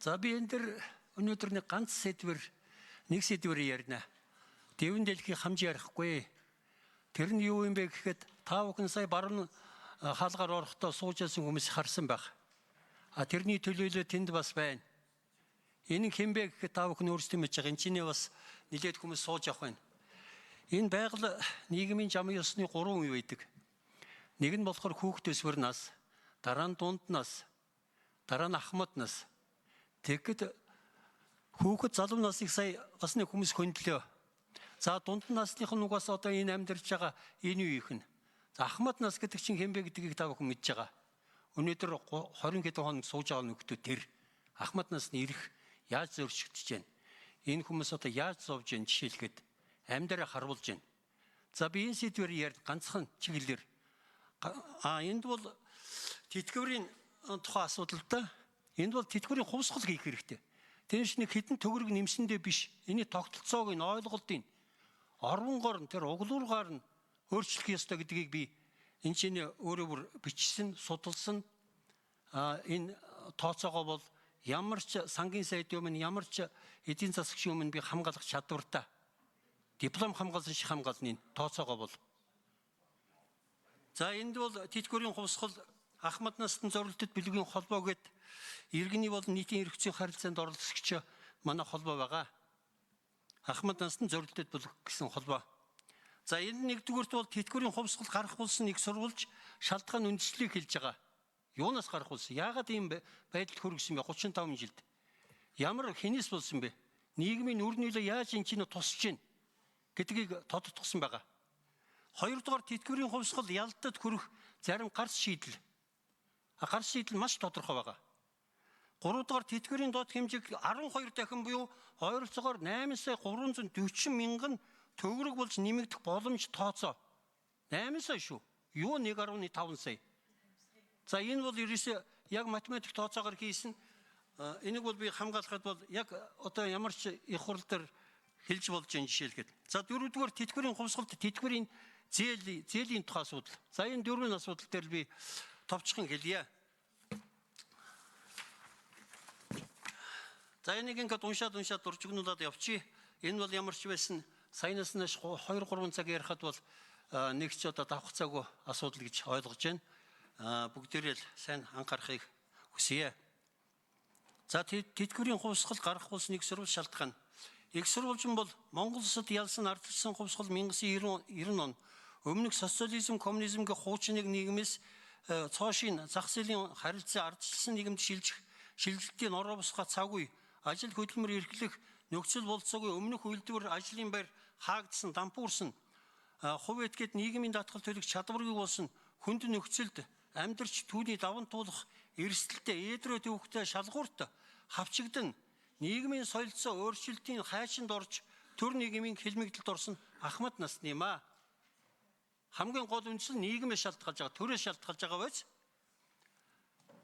За би энэ дэр өнөөдөр нэг сэдвэр ярина. Дэвэн дэлхий хамж ярихгүй. Тэр нь юу юм бэ гэхэд та бүхэн сая баруун хаалгаар орохдоо сууж байсан хүмүүс харсан байх. Тэрний төлөөлөө тэнд бас байна. Энэ нь хэн бэ гэхэд та бүхэн өөрсдөө мэдж байгаа. Энд чинээ бас нилээд хүмүүс сууж явах байна. Энэ байгаль нийгмийн замын ёсны 3 үе байдаг. Нэг нь болохоор хүүхэд өсвөр нас, дараа нь дунд нас, дараа нь ахмад нас. Тэгэхэд хүүхэд залуу насыг сая бас нэг хүмүүс хөндлөө. За дунд насных нь угаас одоо энэ амьдарч байгаа энэ үеийнх нь. За ахмад нас гэдэг чинь хэн бэ гэдгийг та бүхэн мэдж байгаа. Өнөөдөр 20 хэдэн хоног сууж байгаа нөхдөө тэр ахмад насны ирэх яаж зөрчигдөж байна. Энэ хүмүүс одоо яаж зовж байна жишээлгээд амьдараа харуулж байна. За би энэ сэдвээр ярь ганцхан чиглэлээр. Энд бол тэтгэврийн тухай асуудал та. Энд бол тэтгэврийн хувьсгал хийх хэрэгтэй. Тэрш нэг хідэн төгрөг нэмсэндээ биш. Эний тогтолцоог нь ойлголтын орвонгоор нь тэр углуургаар нь өөрчлөх ёстой гэдгийг би энэ чинь өөрөө бүр бичсэн, судалсан. Энэ тооцоогоо бол ямар ч сангийн сайдын өмнө, ямар ч эдийн засгийн өмнө би хамгаалах чадвартай. Диплом хамгаалсан шиг хамгаалны тооцоогоо бол. За энд бол тэтгэврийн хувьсгал ахмад насны зорилттой бүлгийн холбоо гэдэг иргэний бол нийтийн эрх зүйн харилцаанд оролцогч манай холбоо байгаа. Ахмад насны зорилттой бүлэг гэсэн холбоо. За энэ нэгдүгüүрт бол тэтгэврийн хувьсгал гарах болсон их сурвалж шалтгаан үндэслэлийг хэлж байгаа. Юунаас гарах болсон? Яагаад ийм байдалд хүргэсэн бэ? 35 жилд. Ямар хинээс болсон бэ? Нийгмийн үр нөлөө яаж энэ чинь тусч гин гэдгийг тодтогсон байгаа. Хоёрдугаар тэтгэврийн хувьсгал ялдад хүрэх зарим гарц шийдэл. Гарц шийдэл маш тодорхой байгаа. Гуравдугаар тэтгэврийн доод хэмжээг 12 дахин буюу ойролцоогоор 8,340 мянган төгрөг болж нэмэгдэх боломж тооцоо. 8 сая шүү. Юу 1.5 сая. За энэ бол ерөөсөө яг математик тооцоогоор хийсэн. Энийг бол би хамгаалахад бол яг одоо ямар ч их хурл дээр хэлж болж байгаа жишээлгээд. За дөрөвдүгээр тэтгэврийн хувьсгалт тэтгэврийн зээлийн тухай асуудал. За энэ дөрвөн асуудал дээр би товчхон хэлье. За энийг ингээд уншаад дуржигнуулаад явчих. Энэ бол ямар ч байсан саянаас нь 2-3 цаг ярихад бол нэг ч одоо давах цаггүй асуудал гэж ойлгож байна. Бүгдээрээ л сайн анхаарахыг хүсье. За тэтгэврийн хувьсгал гарах болсон их сурвалж шалтгаан. Их сурвалжин бол Монгол улсад ялсан ардчилсан хувьсгал 1990 он өмнөх социализм, коммунизмгийн хуучныг нийгмээс цоошийн зах зээлийн харилцаа ардчилсан нийгэмд шилжилтийн ороо босгох цагүй ажил хөдөлмөр эрхлэх нөхцөл болцоогүй өмнөх үйлдвэр ажлын байр хаагдсан, дампуурсан, хувь этгээд нийгмийн даатгал төлөх чадваргүй болсон хүнд нөхцөлд амьдарч түүний даван туулах эрсдэлтэй ээдрөө төвхтэй шалгуурт хавчигдан нийгмийн соёлцоо өөрчлөлтийн хайшинд орж төр нийгмийн хэлмэгдэлд орсон ахмад насны юм аа. Хамгийн гол үндс нь нийгмээс шалтгаалж байгаа, төрөөс шалтгаалж байгаа байж.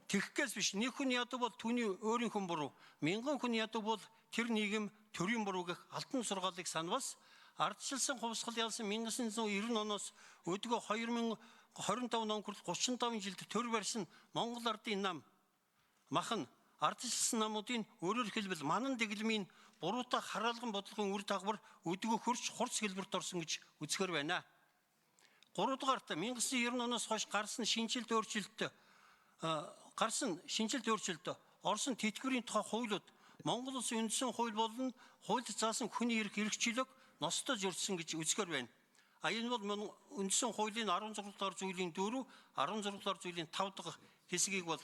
Тэгхгээс биш, нэг хүн яадаг бол түүний өөрийн хүн буруу, мянган хүн яадаг бол тэр нийгэм төрийн буруу гэх алтан сургаалыг санвал ардчилсан хувьсгал ялсан 1990 оноос өдгөө 2025 он хүртэл 35 жилд төр барьсан Монгол ардын нам махан ардчилсан намуудын өөрөөр хэлбэл манан дэглэмийн буруутай хараалган бодлогын үр дагавар өдгөө хурц хэлбэрт орсон гэж үзэхэр байна. Гуравдугаарт 1990 оноос хойш гарсан шинжилт өөрчлөлтөд орсон тэтгэврийн тухай хуулиуд Монгол улсын үндсэн хууль болон хуульд заасан хүний эрх чөлөөг ностож өртсөн гэж үзэхэр байна. Энэ бол үндсэн хуулийн 16 дугаар зүйлийн 4, 16 дугаар зүйлийн 5 дахь хэсгийг бол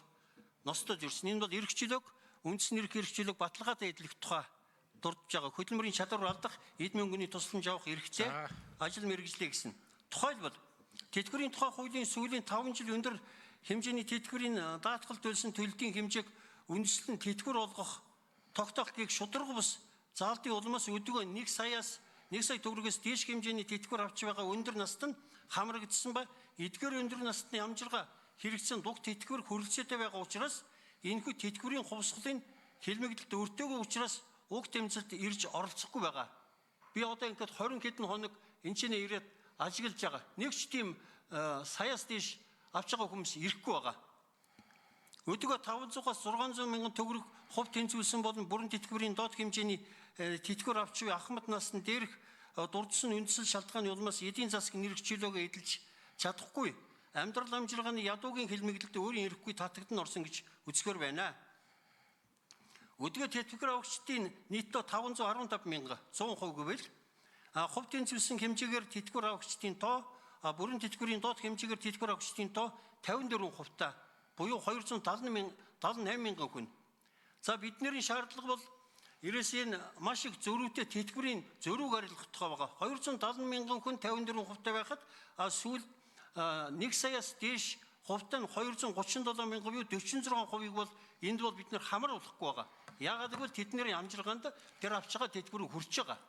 ностож өртсөн. Энэ бол эрх чөлөөг үндсэн эрх чөлөөг баталгаатай эдлэх тухай дурдж байгаа. Хөдөлмөрийн чадвар алдах, эд мөнгөний тусламж авах эрхтэй ажил мэргэжлээ гэсэн. Тухайлбал тэтгэврийн тухай хуулийн сүүлийн 5 жил өндөр хэмжээний тэтгэврийн даатгал төлсөн төлөлтийн хэмжээг үндэслэн тэтгэвэр олгох тогтоох гэх шударга бус заалтын улмаас өдгөө 1 сая төгрөгөөс дээш хэмжээний тэтгэвэр авч байгаа өндөр наст нь хамрагдсан ба эдгээр өндөр настны амжиргаа хэрэгцсэн дуг тэтгэвэр хүрэлцээтэй байгаа учраас энэхүү тэтгэврийн хувьсгалын хэлмэгдэлд өртөөгөө учраас уг тэмцэлд ирж оролцохгүй байгаа. Би одоо ингээд 20 хэдэн хоног энэ ч ирээд ажиглаж байгаа. Нэг ч тийм саяас дээш авч байгаа хүмүүс ирэхгүй байгаа. Өдөгөө 500-аас 600 мянган төгрөг хувь тэнцвүүлсэн болон бүрэн тэтгэврийн доод хэмжээний тэтгэвэр авч буй ахмад насны дээрх дурдсан үндэслэл шалтгааны улмаас эдийн засгийн нэрвчлөөгөө эдэлж чадахгүй амьдрал амжилгааны ядуугийн хэлмэглэлд өөрийн эрэхгүй татагдсан орсон гэж үзэхэр байна. Өдгөө тэтгэвэр авагчдын нийтдээ 515 мянга 100% гэвэл хувь тэнцвэлсэн хэмжээгээр тэтгэвэр авагчдын тоо бүрэн тэтгэврийн доод хэмжээгээр тэтгэвэр авагчдын тоо 54% та буюу 278 мянган хүн. За бидний шаардлага бол ерөөс энэ маш их зөрүүтэй тэтгэврийн зөрүүг арилгах байгаа. 270 мянган хүн 54% байхад сүүл 1 саяас дээш хувьтай нь 237 мянга буюу 46%-ийг бол энд бол бид нэр хамар болохгүй байгаа. Яагаад гэвэл тэдний амжилгаанд тэр авч байгаа тэтгэврийг хүрч байгаа.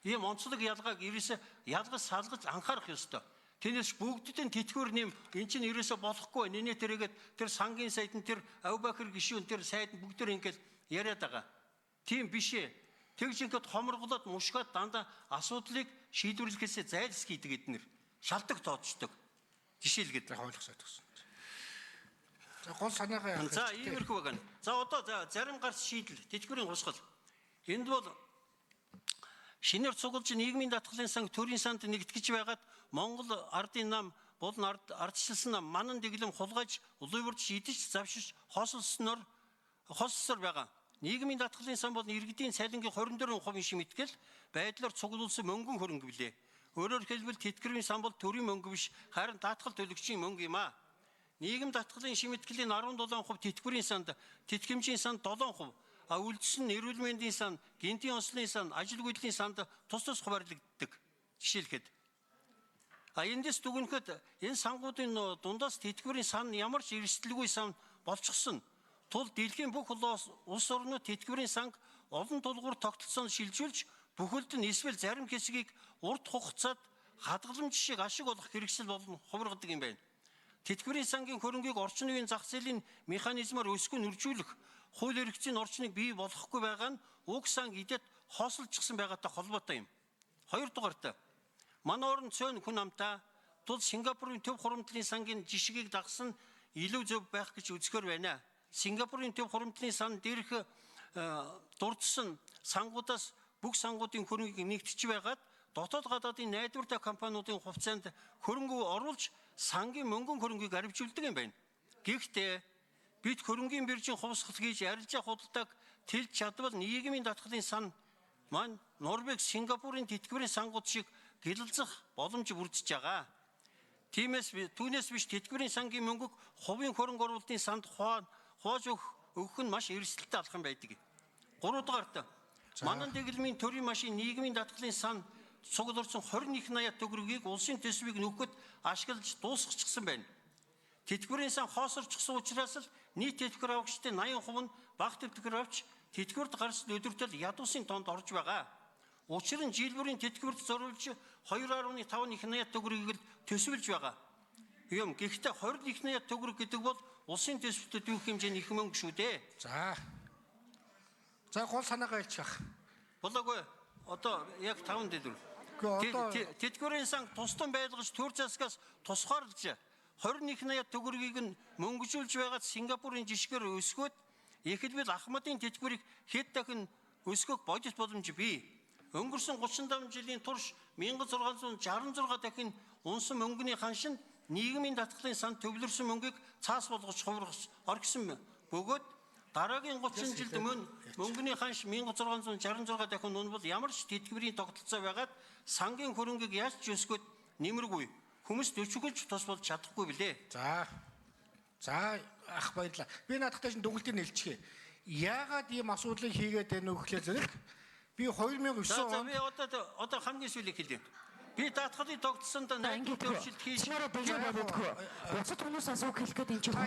Ийм онцлог ялгааг ерөөсөө ялгаж салгаж анхаарах ёстой. Тэрнээс бүгдд нь тэтгэвэр нэм эн чинь ерөөсөө болохгүй нэнэ тэргээд тэр сангийн сайд нь тэр Авбакр гишүүн тэр сайд нь бүгд ингээд яриад байгаа. Тийм биш ээ. Тэгж ингээд хоморголоод мушгаад дандаа асуудлыг шийдвэрлэхээс зайлсхийдэг эднэр шалтгаан тооцдог. Жишээлгээд ойлгох сайд гэсэн. За гол санаагаа яах вэ? За иймэрхүү байна. За одоо зарим гарц шийдэл тэтгэврийн хусгал. Энд бол шинээр цуглаж нийгмийн даатгалын санг төрийн санд нэгтгэж байгаад Монгол ардын нам болон ардчилсан нам манан дэглэм хулгайж улуйварч идэж завшиж хосолсноор байгаа. Нийгмийн даатгалын сан болон иргэдийн цалингийн 24% шимтгэл байдлаар цуглуулсан мөнгөн хөрөнгө билээ. Өөрөөр хэлбэл тэтгэврийн сан бол төрийн мөнгө биш харин даатгал төлөгчийн мөнгө юм а. Нийгэм даатгалын шимтгэлийн 17%, тэтгэврийн санд, тэтгэмжийн санд 7%, үлдсэн эрүүл мэндийн сан, гинтийн онцлогийн сан, ажил гүйдлийн санд тус хуваарлагддаг. Жишээлхэд. Эндээс дүгнэхэд энэ сангуудын дундаас тэтгэврийн сан ямар ч эрсдэлгүй сан болчихсон тул дэлхийн бүх улс орнууд тэтгэврийн санг олон тулгуур тогтолцоонд шилжүүлж бүхэлд нь эсвэл зарим хэсгийг урт хугацаанд хадгаламж шиг ашиг олох хэрэгсэл болон хувиргадаг юм байна. Тэтгэврийн сангийн хөрөнгийг орчин үеийн зах зээлийн механизмаар өсгөн үржүүлэх хууль эрхцийн орчныг бий болгохгүй байгаа нь уг санг идэт хосолчихсон байгаатай холбоотой юм. Хоёрдугаарт манай орон цөөн хүн амтай тул Сингапурын төв хуримтлалын сангийн жишгийг дагсан илүү зөв байх гэж үзэхэр байна. Сингапурын төв хуримтлалын сан дээрх дурдсан сангуудаас бүх сангуудын хөрөнгийг нэгтгэж байгаад дотоод гадаадын найдвартай компаниудын хувьцаанд хөрөнгө оруулж сангийн мөнгөн хөрөнгийг арвижуулдаг юм байна. Гэхдээ бид хөрөнгийн биржийн хувьсгал хийж арилжаа худалдааг тэлж чадвал нийгмийн даатгалын сан маань Норвег, Сингапурын тэтгэврийн сангууд шиг гялалзах боломж бүрдэж байгаа. Тиймээс түүнээс биш тэтгэврийн сангийн мөнгөг хувийн хөрөнгө оруулалтын санд хувааж өгөх нь маш эрсдэлтэй алхам байдаг. Гуравдугаарт манан дэглэмийн төрийн машин нийгмийн даатгалын сан цуглуулсан 21,80 төгрөгийг улсын төсвийг нөхөд ашиглаж дуусгачихсан байна. Тэтгэврийн сан хоосорчихсан учраас л нийт тэтгэвэр авагчдын 80% нь бага тэтгэвэр авч тэтгэвэрт гарсан өдөртөл ядуусын тоонд орж байгаа. Учир нь жил бүрийн тэтгэвэрт зориулж 2.5 төгрөгийг л төсвөлж байгаа. Гэхдээ 21,80 төгрөг гэдэг бол улсын төсвөлтөд юу хэмжээний их мөнгө шүү дээ. За гол санаагаа хэлчих. Болоогүй одоо яг 5 дэдвэр. Тэтгэврийн санг тусдан байлгаж төр засгаас тусгаарлаж 21,80 төгрөгийг нь мөнгөжүүлж байгаад Сингапурын жишгээр өсгөөд эхлээл ахмадын тэтгэврийг хэд дахин өсгөх бодит боломж бий. Өнгөрсөн 35 жилийн турш 1666 дахин унсан мөнгөний ханшин нийгмийн даатгалын санд төвлөрсөн мөнгийг цаас болгож хувиргаж орхисон бөгөөд дараагийн 30 жилд мөнгөний ханш 1666 дахин унбал ямар ч тэтгэврийн тогтолцоо байгаад сангийн хөрөнгийг яаж ч өсгөөд нэмэргүй хүмүүс дөчгөлж тус болж чадахгүй билээ. За ах баярлаа. Би наадахтай чинь дүгнэлтийг нэлчихье. Яагаад ийм асуудлыг хийгээд байна вэ гэхлээр зэрэг би 2009 онд би одоо хамгийн сүүлийг хэлье. Би даатгалын тогтсонд найдвар өөрчлөлт хийж болдгоо. Бусад хүмүүс асуух хэлэхэд энэ чинь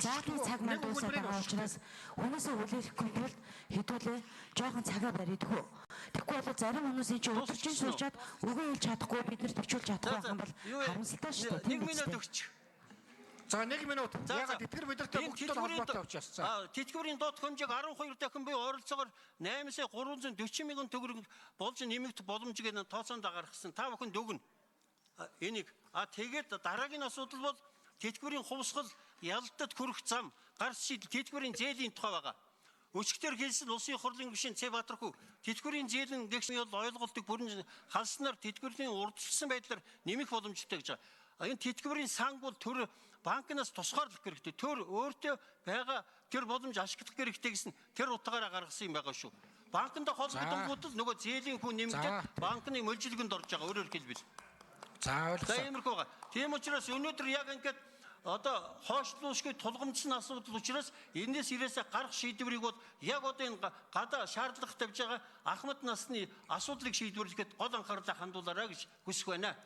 заагийн цаг маань дуусаад байгаа учраас хүмүүсээ хүлээхгүй бол хэдүүлээ жоохон цагаа барьдаггүй. Тэгэхгүй бол зарим хүмүүс энэ чинь өдөржин суучаад үгүй хэлж чадахгүй бид нар төвчүүлж чадахгүй байх юм бол харамсалтай шүү дээ. 1 минут өгч. За 1 минут. Ягаад тэтгэр бидэртэй бүгд холбоотой учраас. Тэтгэврийн доод хэмжээг 12 дахин буюу ойролцоогоор 8-аас 340 мянган төгрөг болж нэмэгдэх боломжийг тооцоонд гаргасан. Та бүхэн дүгнэ. Энийг тэгээд дараагийн асуудал бол тэтгэврийн хувьсгал ялалтад хүрэх зам, гарц шийдэл тэтгэврийн зээлийн тухай байгаа. Өчигдөр хэлсэн улсын их хурлын гишүүн Цэ Баатархүү тэтгэврийн зээл нь гэгшин ойлголтыг бүрэн халснаар тэтгэврийн урдчилсан байдлаар нэмэх боломжтой гэж байгаа. Энэ тэтгэврийн санг бол төр банкнаас тусгаарлах хэрэгтэй. Төр өөртөө байгаа тэр боломж ашиглах хэрэгтэй гэсэн тэр утгаараа гаргасан юм байгаа шүү. Банкнд холбогдсон нөгөө зээлийн хүн нэмэгдээд банкны мөлжилгэнд орж байгаа. Өөрөөр хэлбэл. За ойлгосон. Иймэрхүү байгаа. Тийм учраас өнөөдөр яг ингээд одоо хойшлуулшгүй тулгамдсан асуудал учраас энэс ирээсээ гарах шийдвэрийг бол яг одоо энэ гадаа шаардлага тавьж байгаа Ахмад насны асуудлыг шийдвэрлэхэд гол анхаарлаа хандуулаарай гэж хүсэх байна.